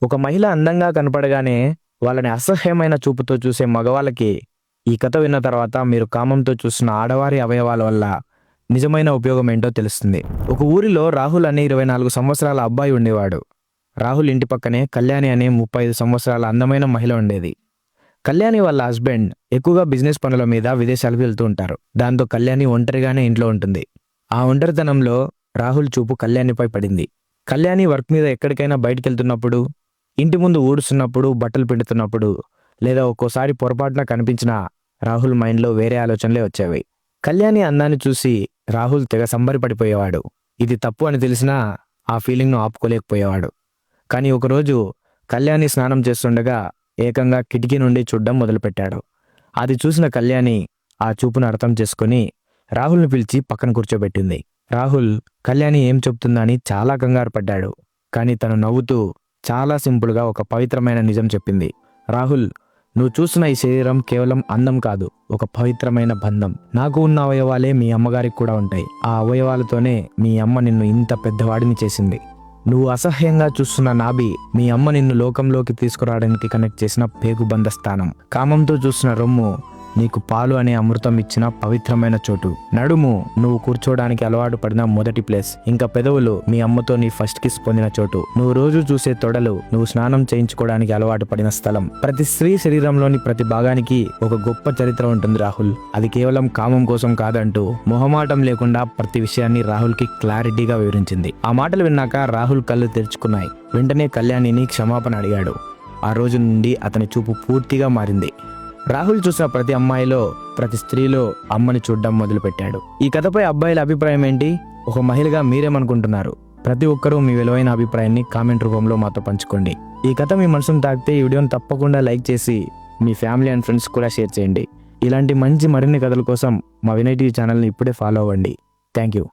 ఒక మహిళ అందంగా కనపడగానే వాళ్ళని అసహ్యమైన చూపుతో చూసే మగవాళ్ళకి ఈ కథ విన్న తర్వాత మీరు కామంతో చూస్తున్న ఆడవారి అవయవాల వల్ల నిజమైన ఉపయోగం ఏంటో తెలుస్తుంది. ఒక ఊరిలో రాహుల్ అనే 24 సంవత్సరాల అబ్బాయి ఉండేవాడు. రాహుల్ ఇంటి పక్కనే కళ్యాణి అనే 35 సంవత్సరాల అందమైన మహిళ ఉండేది. కళ్యాణి వాళ్ళ హస్బెండ్ ఎక్కువగా బిజినెస్ పనుల మీద విదేశాలకు వెళ్తూ ఉంటారు. దాంతో కళ్యాణి ఒంటరిగానే ఇంట్లో ఉంటుంది. ఆ ఒంటరితనంలో రాహుల్ చూపు కళ్యాణిపై పడింది. కళ్యాణి వర్క్ మీద ఎక్కడికైనా బయటికి వెళ్తున్నప్పుడు, ఇంటి ముందు ఊడుస్తున్నప్పుడు, బట్టలు పిండుతున్నప్పుడు, లేదా ఒక్కోసారి పొరపాటున కనిపించిన రాహుల్ మైండ్లో వేరే ఆలోచనలే వచ్చేవి. కళ్యాణి అందాన్ని చూసి రాహుల్ తెగ సంబరపడిపోయేవాడు. ఇది తప్పు అని తెలిసినా ఆ ఫీలింగ్ను ఆపుకోలేకపోయేవాడు. కానీ ఒకరోజు కళ్యాణి స్నానం చేస్తుండగా ఏకంగా కిటికీ నుండి చూడ్డం మొదలుపెట్టాడు. అది చూసిన కళ్యాణి ఆ చూపును అర్థం చేసుకుని రాహుల్ని పిలిచి పక్కన కూర్చోబెట్టింది. రాహుల్ కళ్యాణి ఏం చెప్తుందా అని చాలా కంగారు పడ్డాడు. కానీ తను నవ్వుతూ చాలా సింపుల్గా ఒక పవిత్రమైన నిజం చెప్పింది. రాహుల్, నువ్వు చూస్తున్న ఈ శరీరం కేవలం అందం కాదు, ఒక పవిత్రమైన బంధం. నాకు ఉన్న అవయవాలే మీ అమ్మగారికి కూడా ఉంటాయి. ఆ అవయవాలతోనే మీ అమ్మ నిన్ను ఇంత పెద్దవాడిని చేసింది. నువ్వు అసహ్యంగా చూస్తున్న నాభి మీ అమ్మ నిన్ను లోకంలోకి తీసుకురావడానికి కనెక్ట్ చేసిన పేగుబంధ స్థానం. కామంతో చూస్తున్న రొమ్ము నీకు పాలు అనే అమృతం ఇచ్చిన పవిత్రమైన చోటు. నడుము నువ్వు కూర్చోడానికి అలవాటు పడిన మొదటి ప్లేస్. ఇంకా పెదవులు మీ అమ్మతో నీ ఫస్ట్ కిస్ పొందిన చోటు. నువ్వు రోజు చూసే తొడలు నువ్వు స్నానం చేయించుకోవడానికి అలవాటు పడిన స్థలం. ప్రతి స్త్రీ శరీరంలోని ప్రతి భాగానికి ఒక గొప్ప చరిత్ర ఉంటుంది రాహుల్. అది కేవలం కామం కోసం కాదంటూ మొహమాటం లేకుండా ప్రతి విషయాన్ని రాహుల్ కి క్లారిటీగా వివరించింది. ఆ మాటలు విన్నాక రాహుల్ కళ్ళు తెరుచుకున్నాయి. వెంటనే కళ్యాణిని క్షమాపణ అడిగాడు. ఆ రోజు నుండి అతని చూపు పూర్తిగా మారింది. రాహుల్ చూసిన ప్రతి అమ్మాయిలో, ప్రతి స్త్రీలో అమ్మని చూడడం మొదలుపెట్టాడు. ఈ కథపై అబ్బాయిల అభిప్రాయం ఏంటి? ఒక మహిళగా మీరేమనుకుంటున్నారు? ప్రతి ఒక్కరూ మీ విలువైన అభిప్రాయాన్ని కామెంట్ రూపంలో మాతో పంచుకోండి. ఈ కథ మీ మనసును తాకితే ఈ వీడియోని తప్పకుండా లైక్ చేసి మీ ఫ్యామిలీ అండ్ ఫ్రెండ్స్ కూడా షేర్ చేయండి. ఇలాంటి మంచి మరిన్ని కథల కోసం మా వినయ్ టీవీ ఛానల్ని ఇప్పుడే ఫాలో అవ్వండి. Thank you.